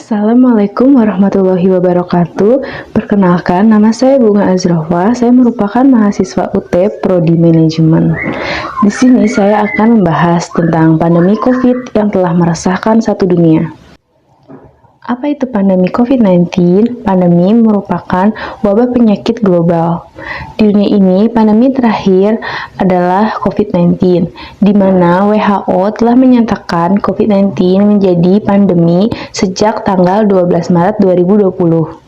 Assalamualaikum warahmatullahi wabarakatuh. Perkenalkan, nama saya Bunga Azrafa. Saya merupakan mahasiswa UT Prodi Manajemen. Di sini saya akan membahas tentang pandemi COVID yang telah meresahkan satu dunia. Apa itu pandemi COVID-19? Pandemi merupakan wabah penyakit global. Di dunia ini, pandemi terakhir adalah COVID-19, di mana WHO telah menyatakan COVID-19 menjadi pandemi sejak tanggal 12 Maret 2020.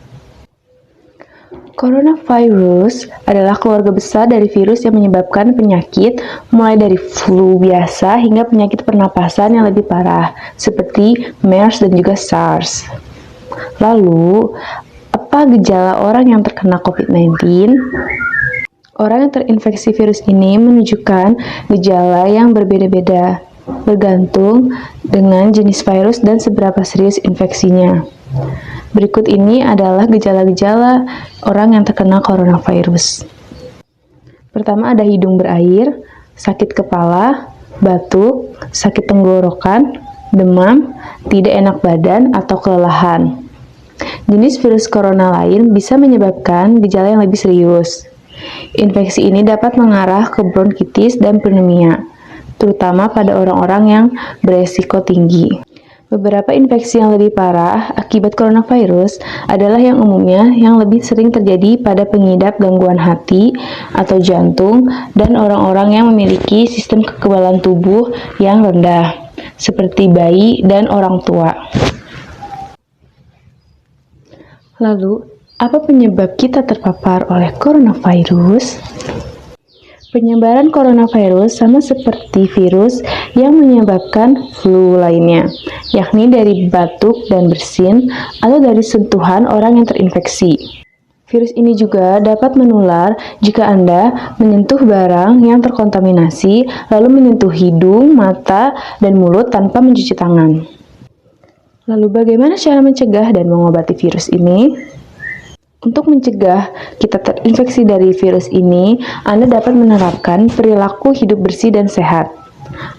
Coronavirus adalah keluarga besar dari virus yang menyebabkan penyakit, mulai dari flu biasa hingga penyakit pernapasan yang lebih parah, seperti MERS dan juga SARS. Lalu, apa gejala orang yang terkena COVID-19? Orang yang terinfeksi virus ini menunjukkan gejala yang berbeda-beda, bergantung dengan jenis virus dan seberapa serius infeksinya. Berikut ini adalah gejala-gejala orang yang terkena coronavirus. Pertama ada hidung berair, sakit kepala, batuk, sakit tenggorokan, demam, tidak enak badan atau kelelahan. Jenis virus corona lain bisa menyebabkan gejala yang lebih serius. Infeksi ini dapat mengarah ke bronkitis dan pneumonia, terutama pada orang-orang yang beresiko tinggi. Beberapa infeksi yang lebih parah akibat coronavirus adalah yang umumnya yang lebih sering terjadi pada pengidap gangguan hati atau jantung dan orang-orang yang memiliki sistem kekebalan tubuh yang rendah, seperti bayi dan orang tua. Lalu, apa penyebab kita terpapar oleh coronavirus? Penyebaran coronavirus sama seperti virus yang menyebabkan flu lainnya, yakni dari batuk dan bersin atau dari sentuhan orang yang terinfeksi. Virus ini juga dapat menular jika Anda menyentuh barang yang terkontaminasi, lalu menyentuh hidung, mata, dan mulut tanpa mencuci tangan. Lalu bagaimana cara mencegah dan mengobati virus ini? Untuk mencegah kita terinfeksi dari virus ini, Anda dapat menerapkan perilaku hidup bersih dan sehat.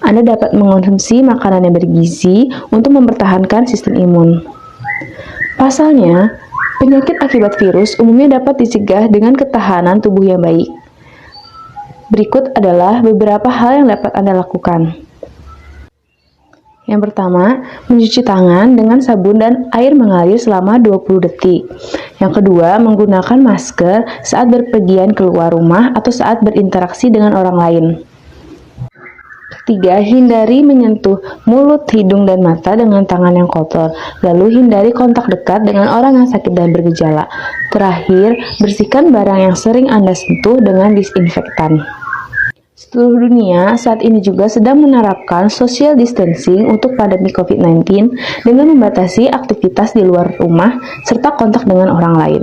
Anda dapat mengonsumsi makanan yang bergizi untuk mempertahankan sistem imun. Pasalnya, penyakit akibat virus umumnya dapat dicegah dengan ketahanan tubuh yang baik. Berikut adalah beberapa hal yang dapat Anda lakukan. Yang pertama, mencuci tangan dengan sabun dan air mengalir selama 20 detik. Yang kedua, menggunakan masker saat berpergian keluar rumah atau saat berinteraksi dengan orang lain. Ketiga, hindari menyentuh mulut, hidung, dan mata dengan tangan yang kotor. Lalu hindari kontak dekat dengan orang yang sakit dan bergejala. Terakhir, bersihkan barang yang sering Anda sentuh dengan disinfektan. Seluruh dunia saat ini juga sedang menerapkan social distancing untuk pandemi COVID-19 dengan membatasi aktivitas di luar rumah serta kontak dengan orang lain.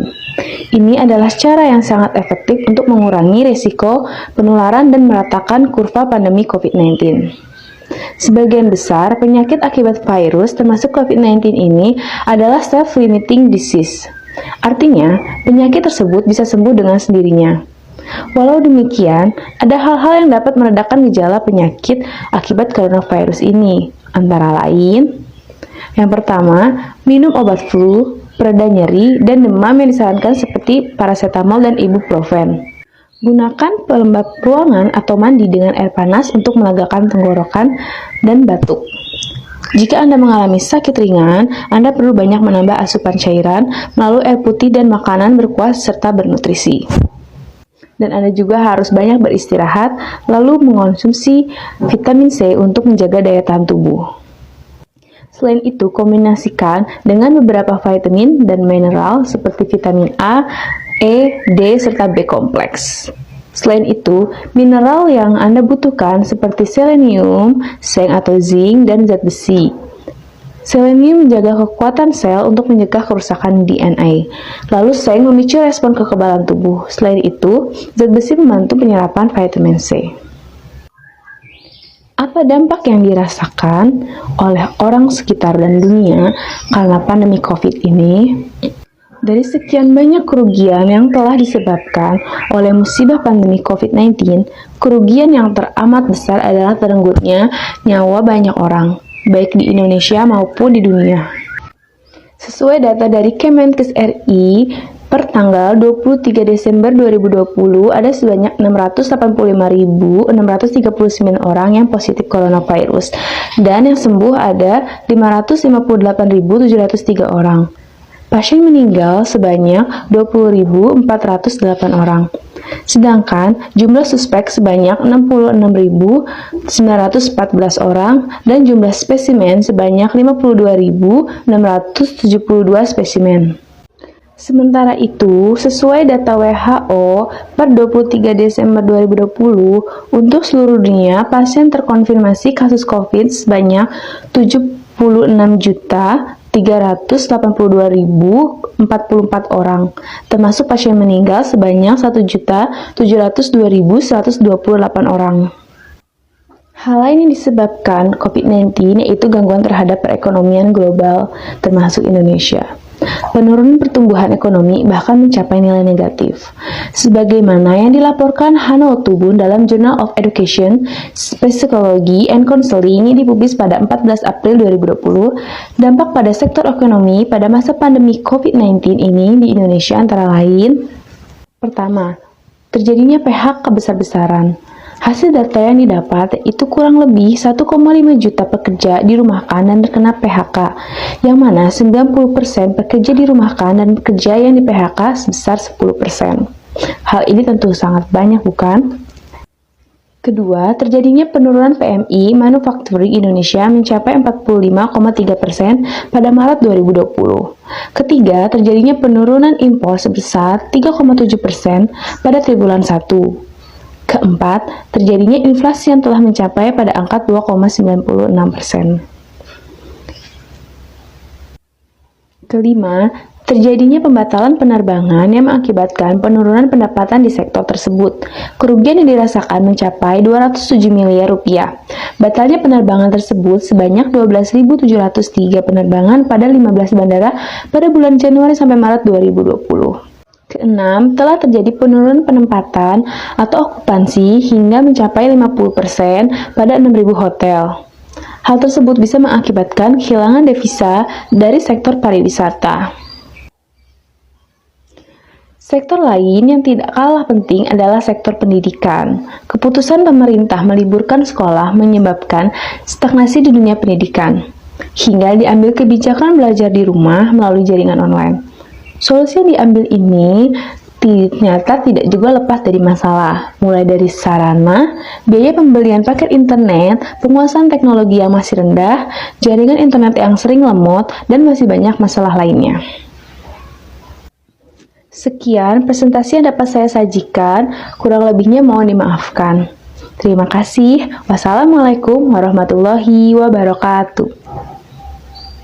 Ini adalah cara yang sangat efektif untuk mengurangi risiko penularan dan meratakan kurva pandemi COVID-19. Sebagian besar penyakit akibat virus termasuk COVID-19 ini adalah self-limiting disease. Artinya, penyakit tersebut bisa sembuh dengan sendirinya. Walau demikian, ada hal-hal yang dapat meredakan gejala penyakit akibat coronavirus ini, antara lain, yang pertama, minum obat flu, pereda nyeri, dan demam yang disarankan seperti paracetamol dan ibuprofen. Gunakan pelembab ruangan atau mandi dengan air panas untuk melegakan tenggorokan dan batuk. Jika Anda mengalami sakit ringan, Anda perlu banyak menambah asupan cairan melalui air putih dan makanan berkuah serta bernutrisi. Dan Anda juga harus banyak beristirahat, lalu mengonsumsi vitamin C untuk menjaga daya tahan tubuh. Selain itu, kombinasikan dengan beberapa vitamin dan mineral seperti vitamin A, E, D, serta B kompleks. Selain itu, mineral yang Anda butuhkan seperti selenium, seng atau zinc, dan zat besi. Selenium menjaga kekuatan sel untuk mencegah kerusakan DNA. Lalu seng memicu respon kekebalan tubuh. Selain itu, zat besi membantu penyerapan vitamin C. Apa dampak yang dirasakan oleh orang sekitar dan dunia karena pandemi COVID ini? Dari sekian banyak kerugian yang telah disebabkan oleh musibah pandemi COVID-19, kerugian yang teramat besar adalah terenggutnya nyawa banyak orang, baik di Indonesia maupun di dunia. Sesuai data dari Kemenkes RI, per tanggal 23 Desember 2020 ada sebanyak 685.639 orang yang positif coronavirus dan yang sembuh ada 558.703 orang. Pasien meninggal sebanyak 20.408 orang. Sedangkan jumlah suspek sebanyak 66.914 orang dan jumlah spesimen sebanyak 52.672 spesimen. Sementara itu, sesuai data WHO per 23 Desember 2020, untuk seluruh dunia pasien terkonfirmasi kasus COVID sebanyak 76.382.044 orang, termasuk pasien meninggal sebanyak 1.702.128 orang. Hal lain yang disebabkan COVID-19 yaitu gangguan terhadap perekonomian global, termasuk Indonesia. Penurunan pertumbuhan ekonomi bahkan mencapai nilai negatif. Sebagaimana yang dilaporkan Hano Tubun dalam Journal of Education, Psychology and Counseling yang dipublis pada 14 April 2020, dampak pada sektor ekonomi pada masa pandemi COVID-19 ini di Indonesia antara lain: pertama, terjadinya PHK besar-besaran. Hasil data yang didapat itu kurang lebih 1,5 juta pekerja dirumahkan dan terkena PHK, yang mana 90% pekerja dirumahkan dan pekerja yang di PHK sebesar 10%. Hal ini tentu sangat banyak, bukan? Kedua, terjadinya penurunan PMI Manufacturing Indonesia mencapai 45,3% pada Maret 2020. Ketiga, terjadinya penurunan impor sebesar 3,7% pada triwulan 1. Keempat, terjadinya inflasi yang telah mencapai pada angka 2,96%. Kelima, terjadinya pembatalan penerbangan yang mengakibatkan penurunan pendapatan di sektor tersebut. Kerugian yang dirasakan mencapai 207 miliar rupiah. Batalnya penerbangan tersebut sebanyak 12.703 penerbangan pada 15 bandara pada bulan Januari sampai Maret 2020. Keenam, telah terjadi penurunan penempatan atau okupansi hingga mencapai 50% pada 6.000 hotel. Hal tersebut bisa mengakibatkan kehilangan devisa dari sektor pariwisata. Sektor lain yang tidak kalah penting adalah sektor pendidikan. Keputusan pemerintah meliburkan sekolah menyebabkan stagnasi di dunia pendidikan, hingga diambil kebijakan belajar di rumah melalui jaringan online. Solusi yang diambil ini ternyata tidak juga lepas dari masalah, mulai dari sarana, biaya pembelian paket internet, penguasaan teknologi yang masih rendah, jaringan internet yang sering lemot, dan masih banyak masalah lainnya. Sekian presentasi yang dapat saya sajikan, kurang lebihnya mohon dimaafkan. Terima kasih. Wassalamualaikum warahmatullahi wabarakatuh.